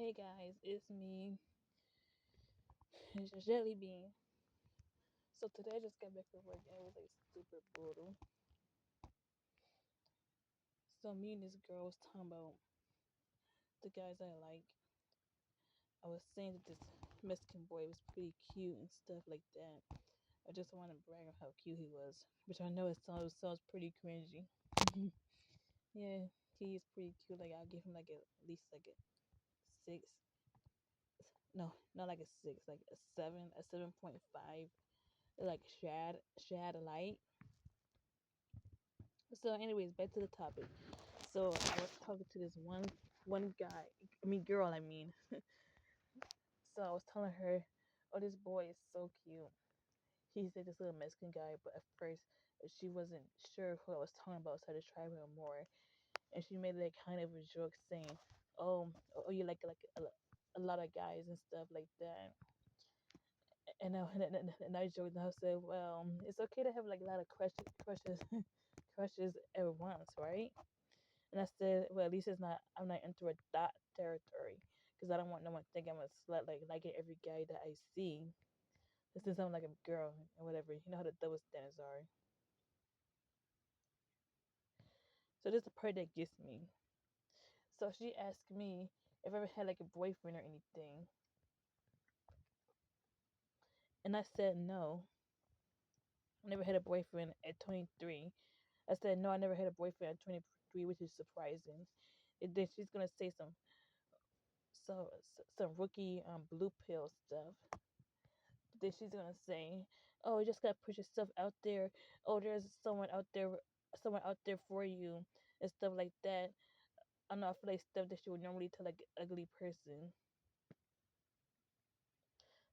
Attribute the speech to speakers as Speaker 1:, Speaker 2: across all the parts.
Speaker 1: Hey guys, it's me, it's Jelly Bean. So today I just got back from work and it was like super brutal. So me and this girl was talking about the guys I like. I was saying that this Mexican boy was pretty cute and stuff like that. I just want to brag on how cute he was, which I know it sounds pretty cringy. Yeah, he is pretty cute. Like I'll give him like at least like a six. No, not like a six, like a 7.5. Like shad light. So, anyways, back to the topic. So, I was talking to this one guy. I mean, girl. I mean. So I was telling her, "Oh, this boy is so cute." He said this little Mexican guy, but at first she wasn't sure who I was talking about, so I just tried him more. And she made like kind of a joke saying, "Oh, you like a lot of guys and stuff like that." And I joked and I said, "Well, it's okay to have like a lot of crushes at once, right?" And I said, well, at least I'm not into that territory because I don't want no one to think I'm a slut, like liking every guy that I see. Since I'm like a girl or whatever, you know how the double standards are. So this is the part that gets me. So she asked me if I ever had like a boyfriend or anything, and I said no. I never had a boyfriend at 23. I said no, I never had a boyfriend at 23, which is surprising. And then she's gonna say some rookie blue pill stuff. Then she's gonna say, "Oh, you just gotta put yourself out there. Oh, there's someone out there for you, and stuff like that." I know I feel like stuff that she would normally tell like an ugly person.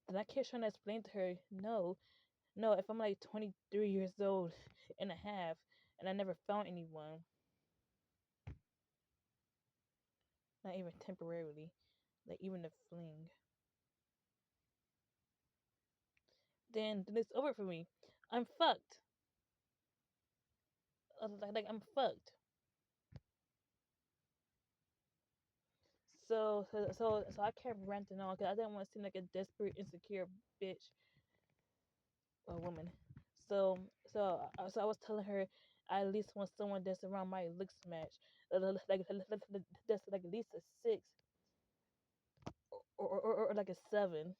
Speaker 1: And I kept trying to explain to her, no, no. If I'm like 23 years old and a half, and I never found anyone, not even temporarily, like even a fling, then it's over for me. I'm fucked. Like I'm fucked. So I kept ranting on because I didn't want to seem like a desperate, insecure bitch or woman. So I was telling her I at least want someone that's around my looks match, that's like at least a six or like a seven.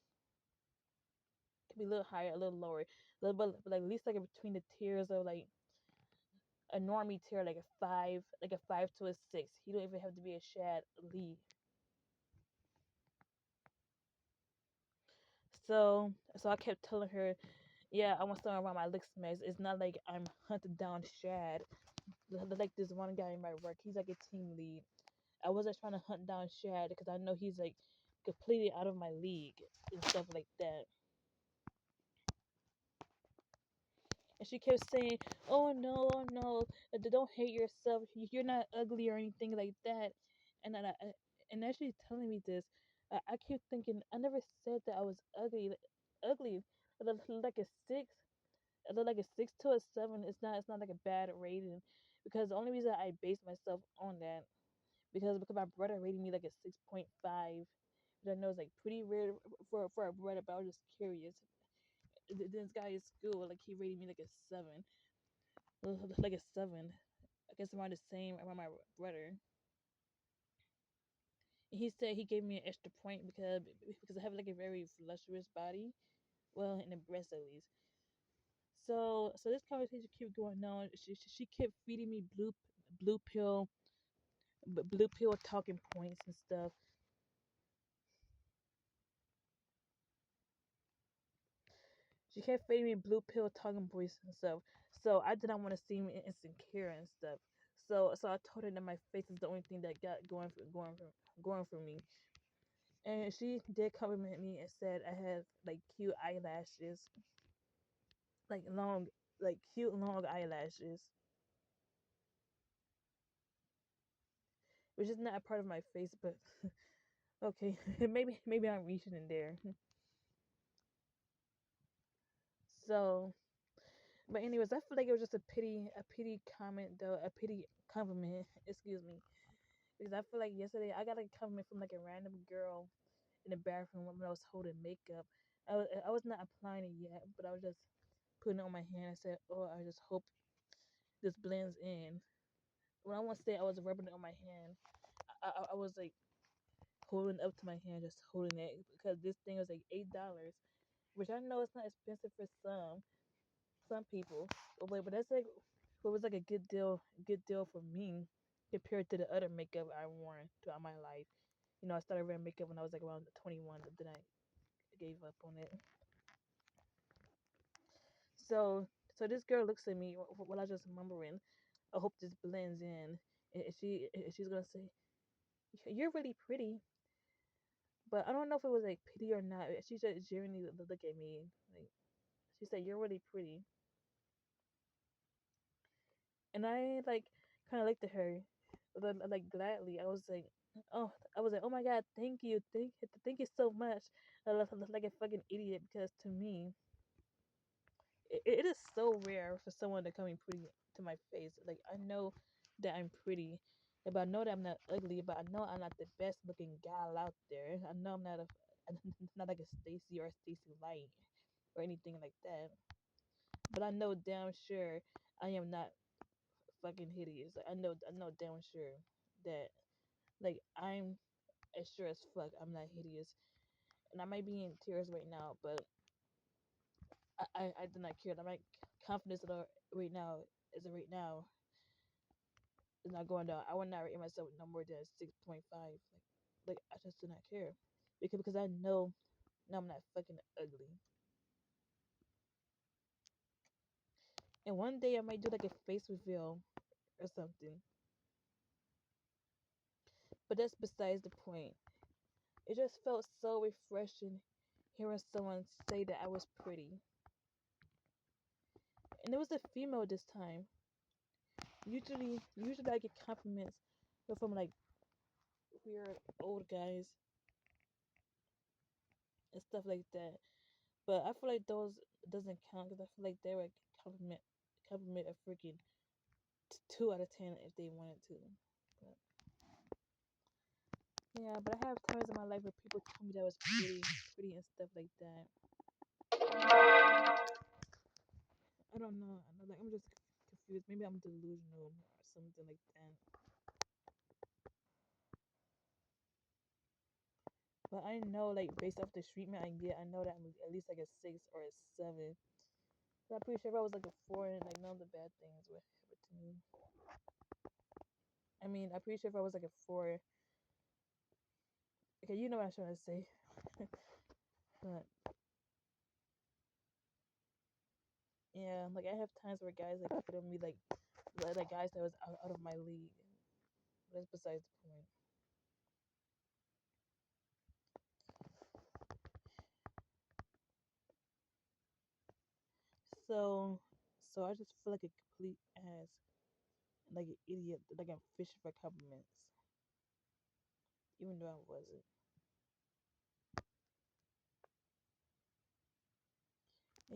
Speaker 1: Could be a little higher, a little lower, but like at least like between the tiers of like a normie tier, like a five to a six. You don't even have to be a shad lead. So I kept telling her, yeah, I want someone around my looks match. It's not like I'm hunting down Shad. Like this one guy in my work, he's like a team lead. I wasn't trying to hunt down Shad because I know he's like completely out of my league and stuff like that. And she kept saying, "Oh no, oh no, don't hate yourself. You're not ugly or anything like that." And then and as she's telling me this, I keep thinking I never said that I was ugly. Ugly, like a six. I look like a six to a seven. It's not like a bad rating because the only reason I base myself on that because my brother rated me like a 6.5, which I know is like pretty rare for a brother. But I was just curious. This guy in school like he rated me like a seven, like a seven. I guess around the same around my brother. And he said he gave me an extra point because I have like a very voluptuous body. Well, in the breast at least. So this conversation kept going on. She kept feeding me blue pill blue pill talking points and stuff. She kept feeding me blue pill talking points and stuff. So I did not want to seem insecure and stuff. So I told her that my face is the only thing that got going for me. And she did compliment me and said I had like cute eyelashes, like long, like cute long eyelashes, which is not a part of my face, but okay, maybe I'm reaching in there. So but anyways, I feel like it was just a pity comment though, a pity compliment. Excuse me, because I feel like yesterday I got a compliment from like a random girl in the bathroom when I was holding makeup. I was not applying it yet, but I was just putting it on my hand. I said, "Oh, I just hope this blends in." When I want to say I was rubbing it on my hand, I was like holding it up to my hand, just holding it because this thing was like $8, which I know it's not expensive for some people, but that's like it was like a good deal for me compared to the other makeup I worn throughout my life. You know, I started wearing makeup when I was like around 21, but then I gave up on it. So so this girl looks at me while I just mumbling. I hope this blends in. And she's gonna say, "You're really pretty," but I don't know if it was like pity or not. She just genuinely look at me. Like she said, "You're really pretty," and I like kind of looked at her, like gladly. I was like, "Oh my God, thank you so much." I look like a fucking idiot because to me, it is so rare for someone to come in pretty to my face. Like I know that I'm pretty, but I know that I'm not ugly. But I know I'm not the best looking gal out there. I know I'm not not like a Stacy or a Stacy Light or anything like that. But I know damn sure I am not fucking hideous. Like, I know damn sure that like I'm as sure as fuck I'm not hideous. And I might be in tears right now, but I do not care. My confidence right now is right now is not going down. I would not rate myself no more than 6.5. Like I just do not care because I know now I'm not fucking ugly. And one day I might do like a face reveal or something. But that's besides the point. It just felt so refreshing hearing someone say that I was pretty. And it was a female this time. Usually I get compliments but from like weird old guys and stuff like that. But I feel like those doesn't count because I feel like they would compliment a freaking 2 out of 10 if they wanted to. But yeah, but I have times in my life where people tell me that I was pretty and stuff like that. I don't know. Like I'm just confused. Maybe I'm delusional or something like that. But I know, like based off the treatment I get, I know that I'm at least like a 6 or a 7. But I'm pretty sure if I was like a 4, and like none of the bad things would happen to me. I mean, I'm pretty sure if I was like a 4, okay, you know what I'm trying to say. But yeah, like I have times where guys like hit on me like guys that was out of my league. But that's besides the point. So so I just feel like a complete ass, like an idiot, like I'm fishing for compliments, even though I wasn't.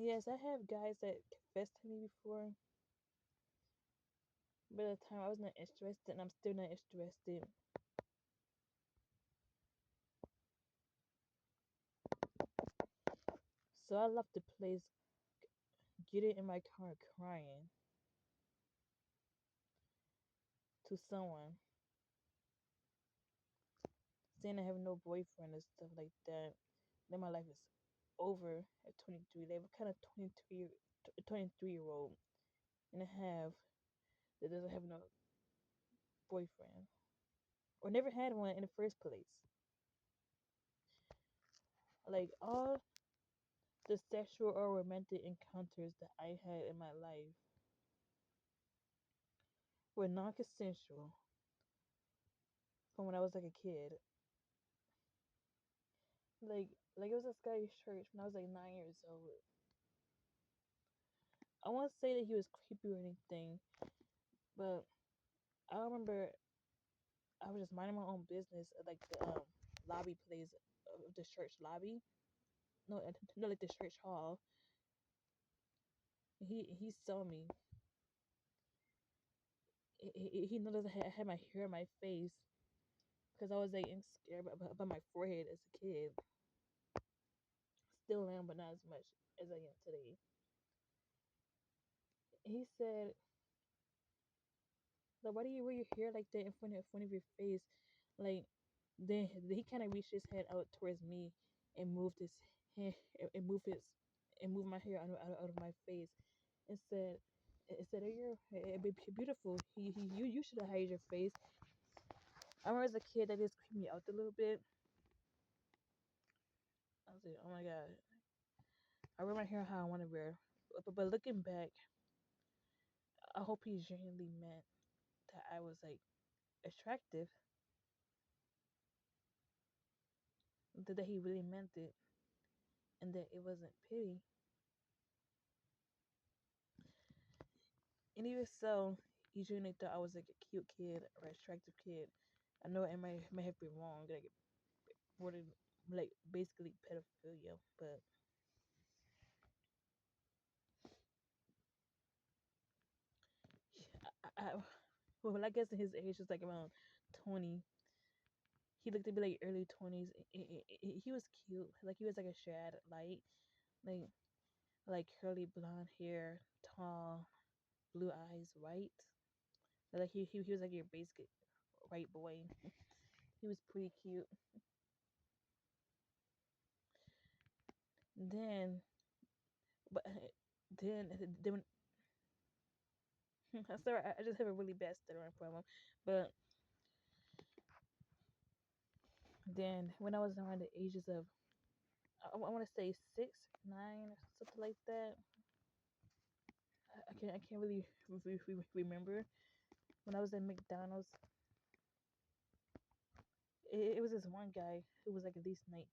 Speaker 1: Yes, I have guys that confessed to me before, but at the time I was not interested, and I'm still not interested. So I left the place, getting in my car crying to someone, saying I have no boyfriend and stuff like that. That my life is over at 23. They were kind of 23 year old and a half that doesn't have no boyfriend or never had one in the first place. Like all the sexual or romantic encounters that I had in my life were non-consensual from when I was like a kid. Like it was a Scottish church when I was like 9 years old. I won't say that he was creepy or anything, but I remember I was just minding my own business at like the lobby place of the church lobby. No, no, like the church hall. He saw me. He noticed I had my hair in my face. because I was like scared about my forehead as a kid. Still am, but not as much as I am today. He said, "Like, why do you wear your hair like that in front of your face?" Like, then he kind of reached his head out towards me and moved his hair and moved his and moved my hair out of my face and said. It said, "Oh, you're beautiful. You should have hide your face." I remember as a kid that just creeped me out a little bit. I was like, "Oh my god, I wear my hair how I want to wear." But looking back, I hope he genuinely meant that I was like attractive, that he really meant it, and that it wasn't pity. And even so, he genuinely thought I was like a cute kid or attractive kid. I know it might have been wrong, like more than like basically pedophilia, but well, I guess his age was like around 20. He looked to be like early 20s. He was cute, like he was like a shad light, like curly blonde hair, tall, blue eyes, white. Like he was like your basic white boy. He was pretty cute. Then, but then sorry, I just have a really bad stuttering problem. But then when I was around the ages of, I want to say 6, 9, or something like that. I can't really remember. When I was at McDonald's, it was this one guy who was like at least 19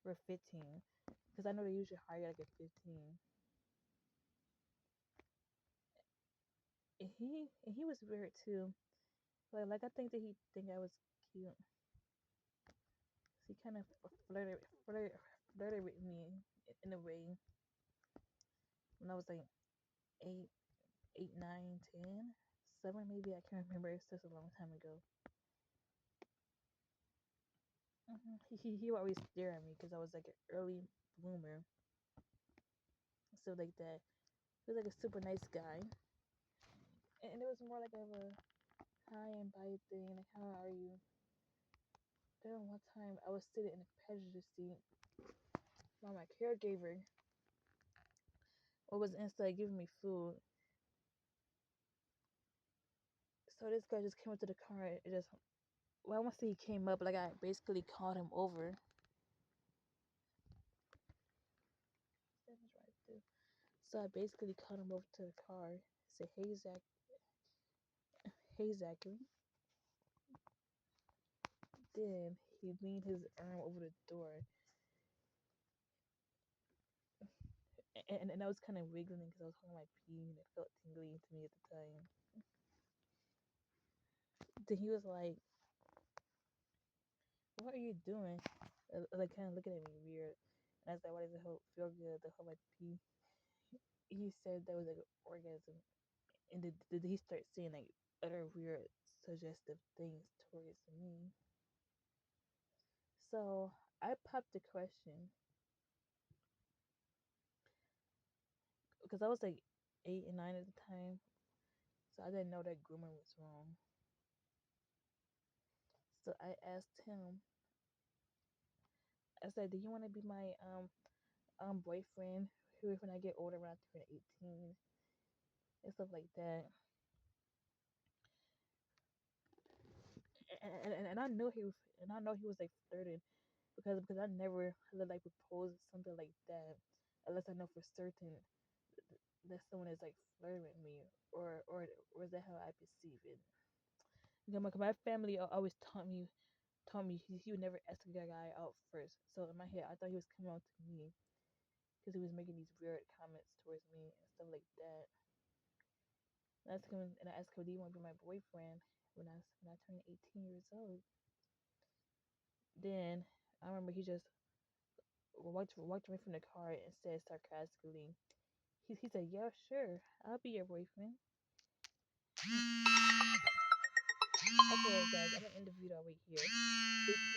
Speaker 1: or 15, because I know they usually hire like at 15. And he was weird too. Like I think that he think I was cute. So he kind of flirted with me in a way when I was like 8, 8, 9, 10, 7 maybe. I can't remember. It's just a long time ago. He would always stare at me because I was like an early bloomer, so like that. He was like a super nice guy, and it was more like of a hi and bye thing. Like, how are you? Then one time I was sitting in a passenger seat while my caregiver was inside giving me food. So this guy just came up to the car. It just, well, I want to say he came up, like I basically called him over. So I basically called him over to the car. Said, hey Zachary. Then he leaned his arm over the door, and I was kind of wiggling because I was holding my pee, and it felt tingly to me at the time. Then he was like, "What are you doing?" Like kind of looking at me weird. And I was like, "Why does it feel good to hold my pee?" He said that was like an orgasm, and did he start saying like other weird suggestive things towards me? So I popped the question because I was like 8 and 9 at the time, so I didn't know that grooming was wrong. So I asked him. I said, "Do you want to be my boyfriend? Who, when I get older, when I turn 18, and stuff like that." And I know he was like flirting because I never like proposed something like that unless I know for certain that someone is like flirting with me, or is that how I perceive it? You know, my family always taught me he would never ask a guy out first. So in my head, I thought he was coming out to me because he was making these weird comments towards me and stuff like that. And I asked him, "Do you want to be my boyfriend when I turn 18 years old?" Then I remember he just walked away from the car and said sarcastically, he said, "Yeah, sure, I'll be your boyfriend." guys. I'm gonna end the video right here. Stay